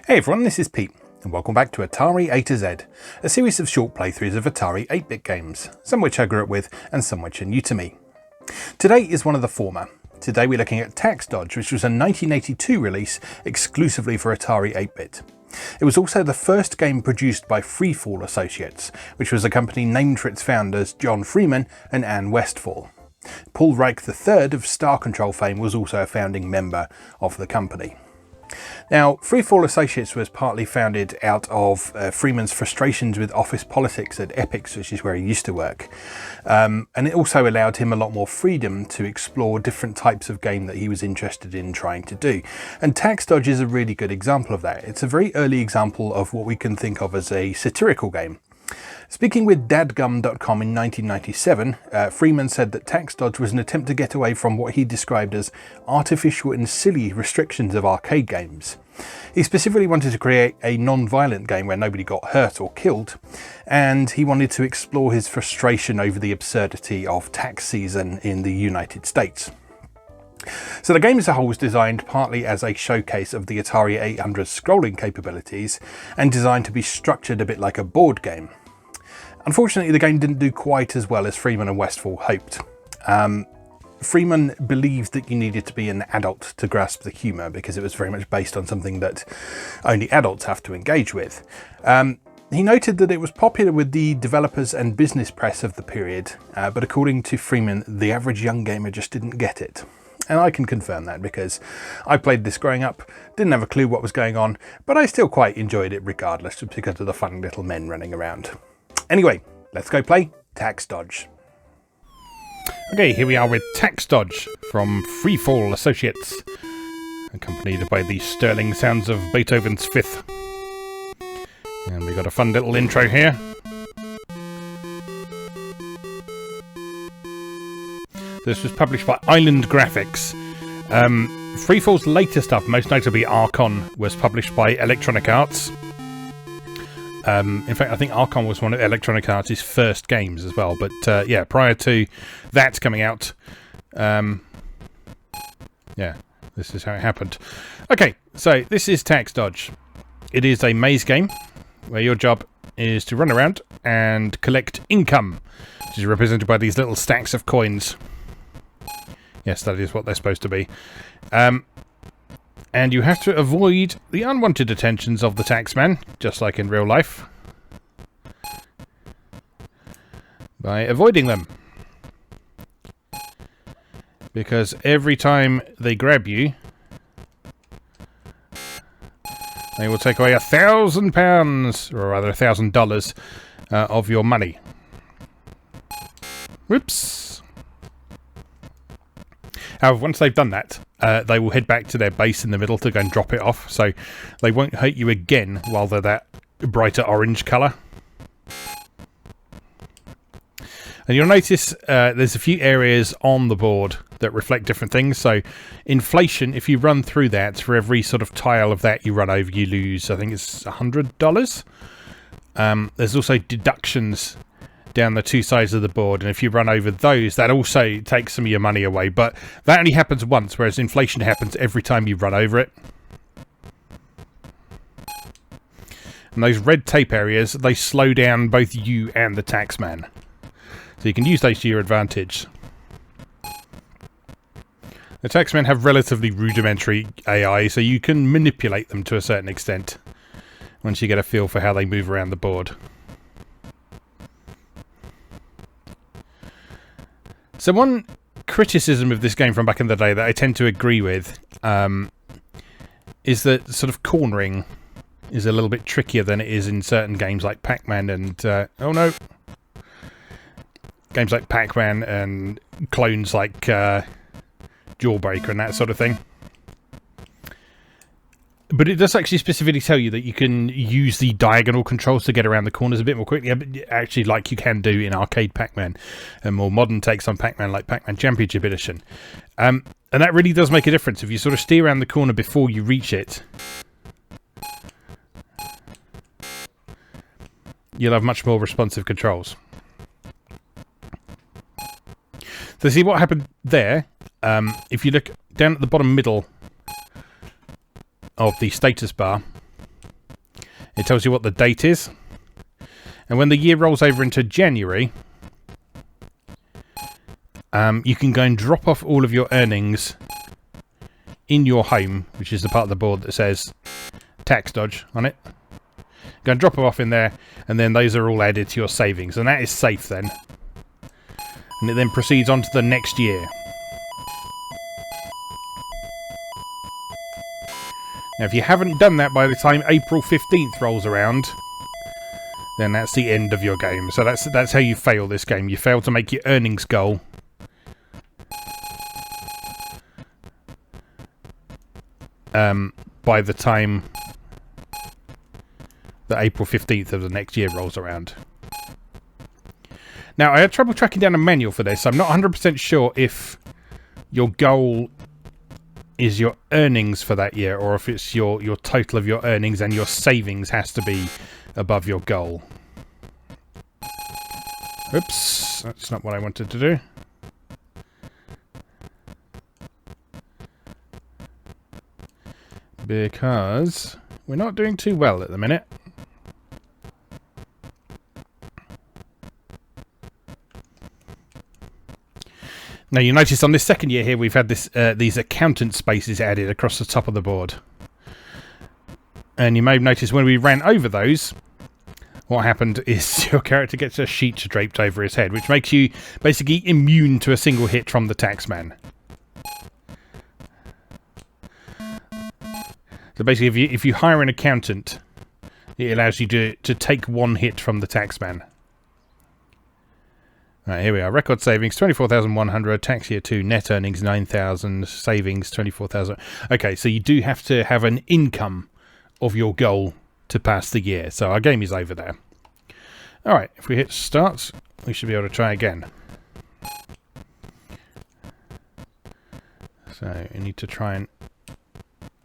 Hey everyone, this is Pete, and welcome back to Atari A to Z, a series of short playthroughs of Atari 8-bit games, some which I grew up with and some which are new to me. Today is one of the former. Today we're looking at Tax Dodge, which was a 1982 release exclusively for Atari 8-bit. It was also the first game produced by Freefall Associates, which was a company named for its founders John Freeman and Ann Westfall. Paul Reich III of Star Control fame was also a founding member of the company. Now, Freefall Associates was partly founded out of Freeman's frustrations with office politics at Epix, which is where he used to work. And it also allowed him a lot more freedom to explore different types of game that he was interested in trying to do. And Tax Dodge is a really good example of that. It's a very early example of what we can think of as a satirical game. Speaking with dadgum.com in 1997, Freeman said that Tax Dodge was an attempt to get away from what he described as artificial and silly restrictions of arcade games. He specifically wanted to create a non-violent game where nobody got hurt or killed, and he wanted to explore his frustration over the absurdity of tax season in the United States. So the game as a whole was designed partly as a showcase of the Atari 800's scrolling capabilities and designed to be structured a bit like a board game. Unfortunately, the game didn't do quite as well as Freeman and Westfall hoped. Freeman believed that you needed to be an adult to grasp the humour because it was very much based on something that only adults have to engage with. He noted that it was popular with the developers and business press of the period, but according to Freeman, the average young gamer just didn't get it. And I can confirm that because I played this growing up, didn't have a clue what was going on, but I still quite enjoyed it regardless because of the fun little men running around. Anyway, let's go play Tax Dodge. Okay, here we are with Tax Dodge from Freefall Associates, accompanied by the sterling sounds of Beethoven's Fifth. And we got a fun little intro here. This was published by Island Graphics. Freefall's later stuff, most notably Archon, was published by Electronic Arts. In fact, I think Archon was one of Electronic Arts' first games as well. But yeah, prior to that coming out, yeah, this is how it happened. Okay, so this is Tax Dodge. It is a maze game where your job is to run around and collect income, which is represented by these little stacks of coins. Yes, that is what they're supposed to be. And you have to avoid the unwanted attentions of the taxman, just like in real life, by avoiding them. Because every time they grab you, they will take away £1,000, or rather $1,000 of your money. Whoops. However, once they've done that, they will head back to their base in the middle to go and drop it off, so they won't hurt you again while they're that brighter orange colour. And you'll notice there's a few areas on the board that reflect different things. So inflation, if you run through that, for every sort of tile of that you run over, you lose, I think it's $100. There's also deductions down the two sides of the board, and if you run over those, that also takes some of your money away, but that only happens once, whereas inflation happens every time you run over it. And those red tape areas, they slow down both you and the taxman, so you can use those to your advantage. The taxmen have relatively rudimentary AI, so you can manipulate them to a certain extent once you get a feel for how they move around the board. So one criticism of this game from back in the day that I tend to agree with is that sort of cornering is a little bit trickier than it is in certain games like Pac-Man and... games like Pac-Man and clones like Jawbreaker and that sort of thing. But it does actually specifically tell you that you can use the diagonal controls to get around the corners a bit more quickly, actually like you can do in arcade Pac-Man and more modern takes on Pac-Man like Pac-Man Championship Edition. And that really does make a difference. If you sort of steer around the corner before you reach it, you'll have much more responsive controls. So see what happened there, if you look down at the bottom middle of the status bar, It tells you what the date is. And when the year rolls over into January, you can go and drop off all of your earnings in your home, which is the part of the board that says tax dodge on it. Go and drop them off in there, and then those are all added to your savings, and that is safe then. And it then proceeds on to the next year. Now, if you haven't done that by the time April 15th rolls around, then that's the end of your game. So that's how you fail this game. You fail to make your earnings goal. By the time that April 15th of the next year rolls around. Now, I had trouble tracking down a manual for this. I'm not 100% sure if your goal is your earnings for that year, or if it's your total of your earnings and your savings has to be above your goal. Oops, that's not what I wanted to do. Because we're not doing too well at the minute. Now, you notice on this second year here, we've had these accountant spaces added across the top of the board. And you may have noticed when we ran over those, what happened is your character gets a sheet draped over his head, which makes you basically immune to a single hit from the taxman. So basically, if you hire an accountant, it allows you to take one hit from the taxman. Right, here we are. Record savings 24,100. Tax year 2. Net earnings 9,000. Savings 24,000. Okay, so you do have to have an income of your goal to pass the year. So our game is over there. All right, if we hit start, we should be able to try again. So you need to try and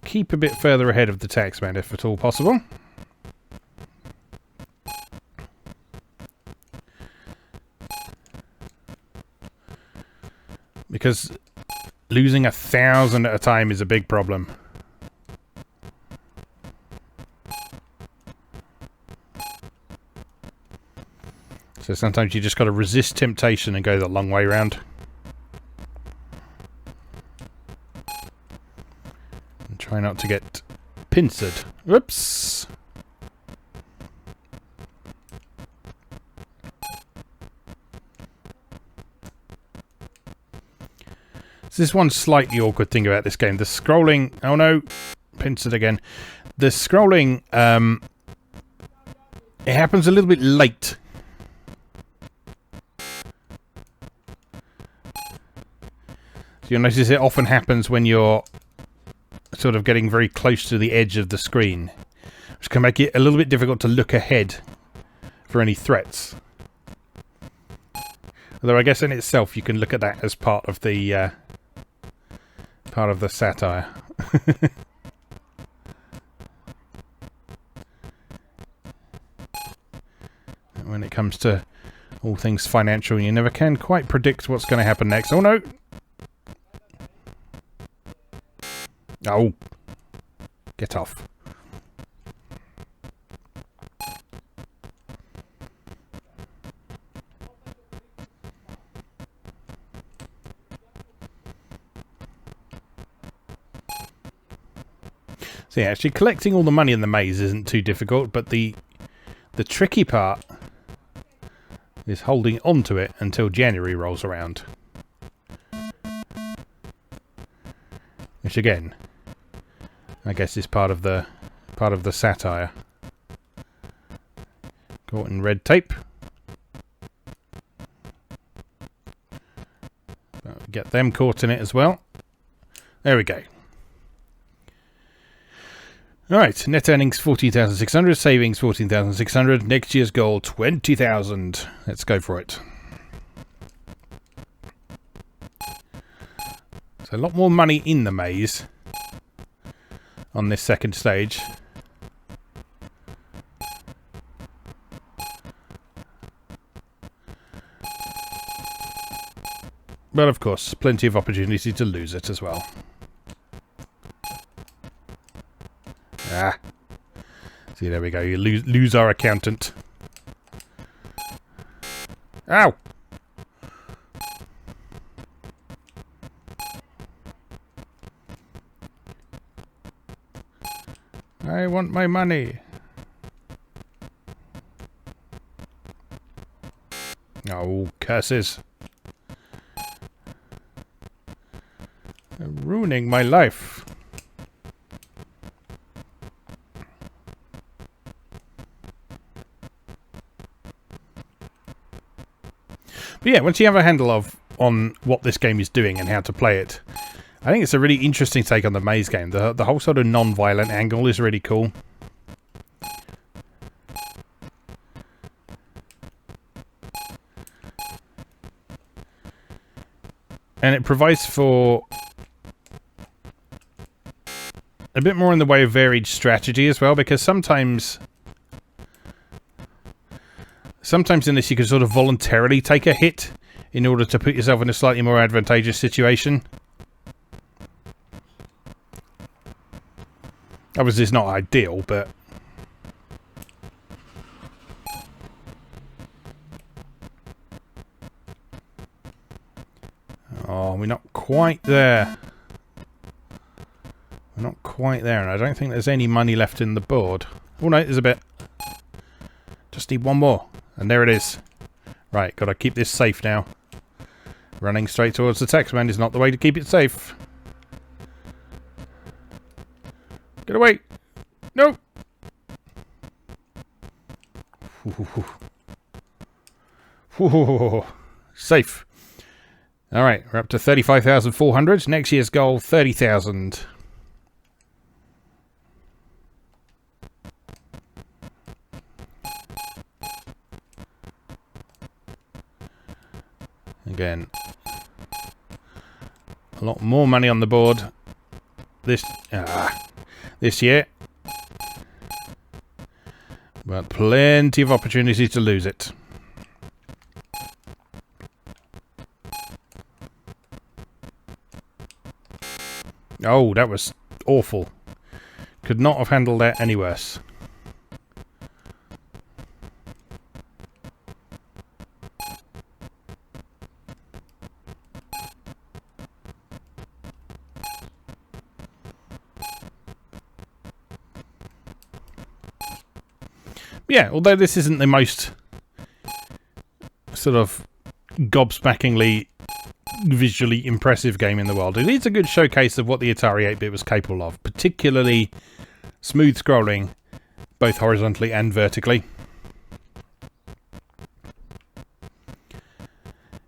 keep a bit further ahead of the taxman if at all possible. Because losing 1,000 at a time is a big problem. So sometimes you just got to resist temptation and go the long way round. And try not to get pincered. Whoops! So this one slightly awkward thing about this game. The scrolling... Oh no! Pincered again. The scrolling... it happens a little bit late. So you'll notice it often happens when you're sort of getting very close to the edge of the screen, which can make it a little bit difficult to look ahead for any threats. Although I guess in itself you can look at that as part of the satire. When it comes to all things financial, you never can quite predict what's going to happen next. Oh no! Oh! Get off. So yeah, actually collecting all the money in the maze isn't too difficult, but the tricky part is holding on to it until January rolls around. Which again, I guess is part of the satire. Caught in red tape. Get them caught in it as well. There we go. Alright, net earnings 14,600, savings 14,600, next year's goal 20,000. Let's go for it. So a lot more money in the maze on this second stage. But of course, plenty of opportunity to lose it as well. Ah. See, there we go. You lose our accountant. Ow! I want my money. Oh, curses. They're ruining my life. But yeah, once you have a handle on what this game is doing and how to play it, I think it's a really interesting take on the maze game. The whole sort of non-violent angle is really cool. And it provides for a bit more in the way of varied strategy as well, because sometimes in this you can sort of voluntarily take a hit in order to put yourself in a slightly more advantageous situation. Obviously, it's not ideal, but... Oh, we're not quite there. We're not quite there, and I don't think there's any money left in the board. Oh no, there's a bit. Just need one more. And there it is. Right, gotta keep this safe now. Running straight towards the taxman is not the way to keep it safe. Get away! No! Safe. Alright, we're up to 35,400. Next year's goal, 30,000. Again, a lot more money on the board this year, but plenty of opportunity to lose it. Oh, that was awful. Could not have handled that any worse. Yeah, although this isn't the most sort of gobsmackingly visually impressive game in the world, it is a good showcase of what the Atari 8-bit was capable of, particularly smooth scrolling, both horizontally and vertically.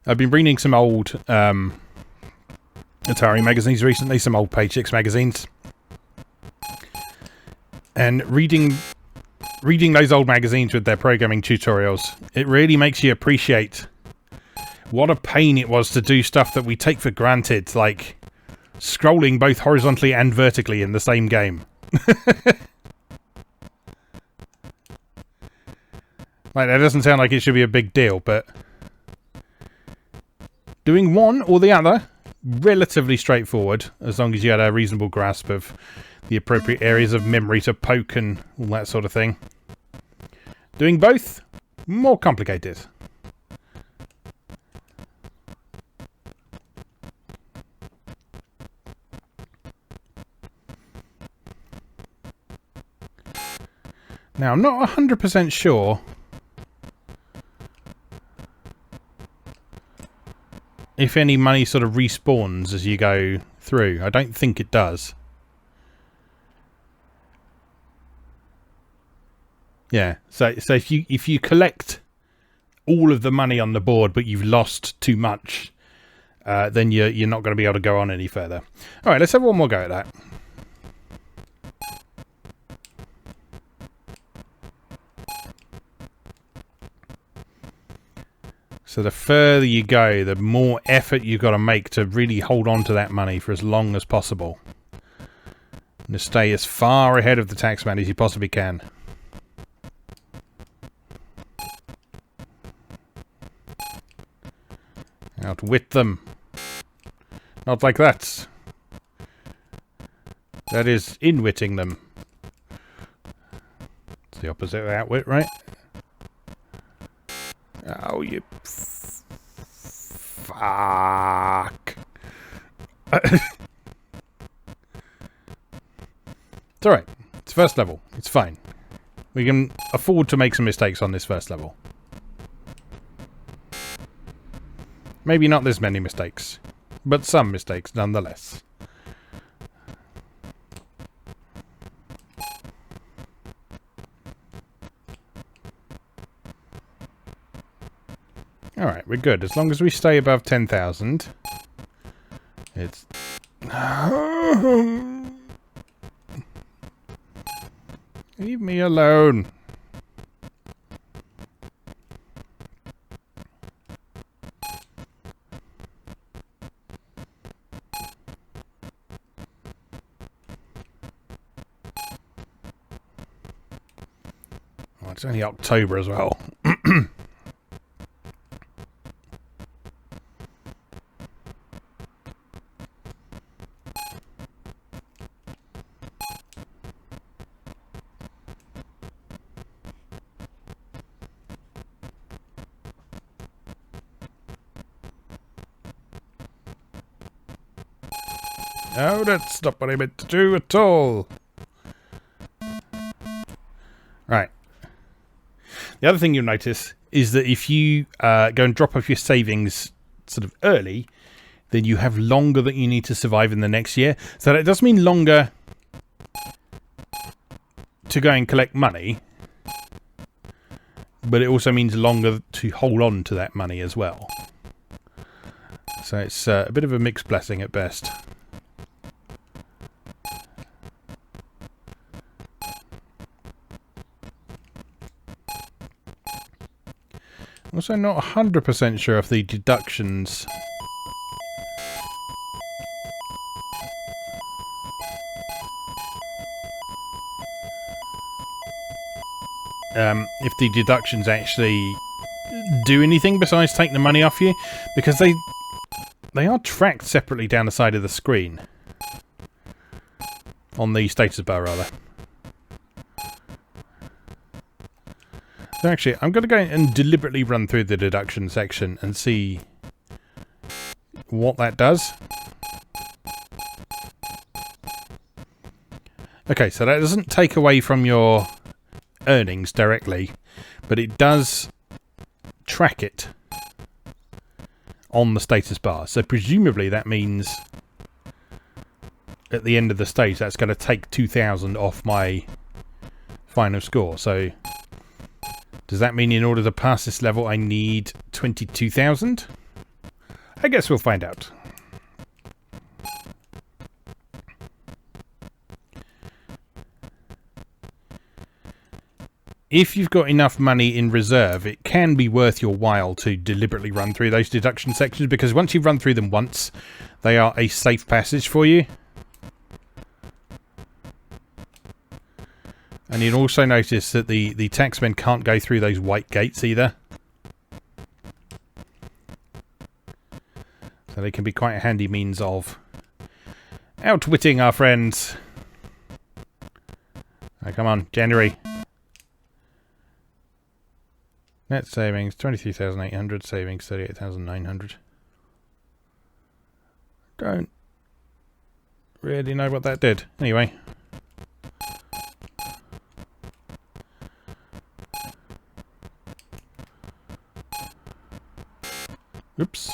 I've been reading some old Atari magazines recently, some old Page 6 magazines, and reading those old magazines with their programming tutorials, it really makes you appreciate what a pain it was to do stuff that we take for granted, like scrolling both horizontally and vertically in the same game. Like, that doesn't sound like it should be a big deal, but doing one or the other, relatively straightforward, as long as you had a reasonable grasp of the appropriate areas of memory to poke and all that sort of thing. Doing both, more complicated. Now, I'm not 100% sure if any money sort of respawns as you go through. I don't think it does. Yeah, so if you collect all of the money on the board, but you've lost too much, then you're not going to be able to go on any further. All right, let's have one more go at that. So the further you go, the more effort you've got to make to really hold on to that money for as long as possible, and to stay as far ahead of the taxman as you possibly can. Outwit them. Not like that. That is inwitting them. It's the opposite of outwit, right? Oh, you... Fuck. It's alright. It's first level. It's fine. We can afford to make some mistakes on this first level. Maybe not this many mistakes, but some mistakes nonetheless. Alright, we're good. As long as we stay above 10,000, it's... Leave me alone. Oh, it's only October as well. No, that's not what I meant to do at all. Right. The other thing you'll notice is that if you go and drop off your savings sort of early, then you have longer that you need to survive in the next year. So that does mean longer to go and collect money, but it also means longer to hold on to that money as well. So it's a bit of a mixed blessing at best. Also not 100% sure if the deductions actually do anything besides take the money off you, because they are tracked separately down the side of the screen. On the status bar, rather. So actually, I'm going to go and deliberately run through the deduction section and see what that does. Okay, so that doesn't take away from your earnings directly, but it does track it on the status bar. So presumably that means at the end of the stage that's going to take 2,000 off my final score. So does that mean in order to pass this level I need 22,000? I guess we'll find out. If you've got enough money in reserve, it can be worth your while to deliberately run through those deduction sections, because once you've run through them once, they are a safe passage for you. And you'll also notice that the taxmen can't go through those white gates either. So they can be quite a handy means of outwitting our friends. Oh, come on, January. Net savings, 23,800. Savings, 38,900. Don't really know what that did. Anyway. Oops.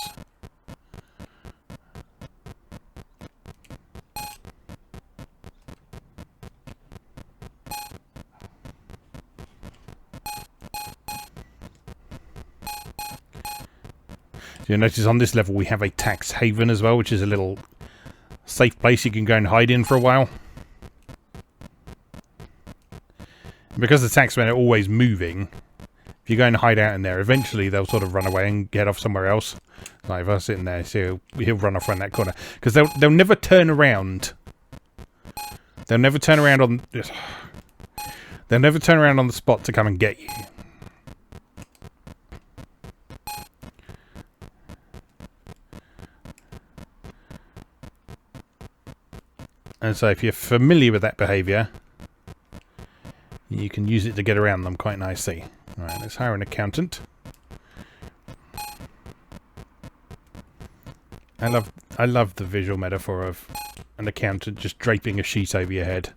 You'll notice on this level we have a tax haven as well, which is a little safe place you can go and hide in for a while. Because the taxmen are always moving, if you go and hide out in there, eventually they'll sort of run away and get off somewhere else. Like if I was sitting there, so he'll run off around that corner. Because they'll never turn around. They'll never turn around on... They'll never turn around on the spot to come and get you. And so if you're familiar with that behaviour, You can use it to get around them quite nicely. Alright, let's hire an accountant. I love the visual metaphor of an accountant just draping a sheet over your head.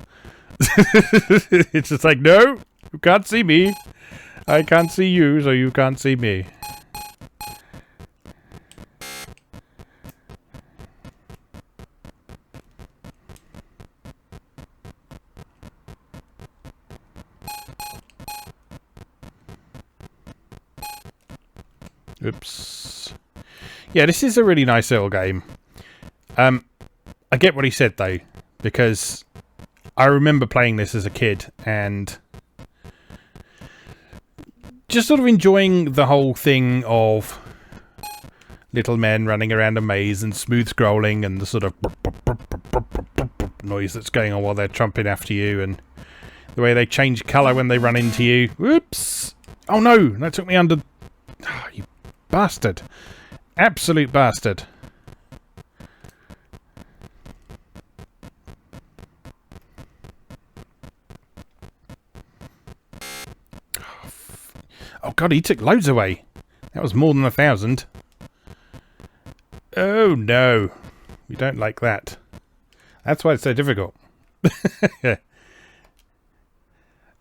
It's just like, no, you can't see me. I can't see you, so you can't see me. Oops. Yeah, this is a really nice little game. I get what he said though, because I remember playing this as a kid and just sort of enjoying the whole thing of little men running around a maze and smooth scrolling and the sort of noise that's going on while they're trumping after you, and the way they change colour when they run into you. Whoops! Oh no, that took me under... Oh, you bastard. Absolute bastard. Oh god, he took loads away. That was more than 1,000. Oh no. We don't like that. That's why it's so difficult.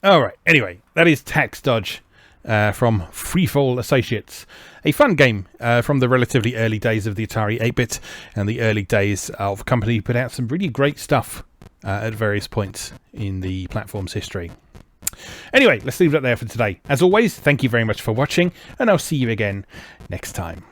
Alright, anyway, that is Tax Dodge from Freefall Associates. A fun game from the relatively early days of the Atari 8-bit and the early days of a company who put out some really great stuff at various points in the platform's history. Anyway, let's leave it there for today. As always, thank you very much for watching, and I'll see you again next time.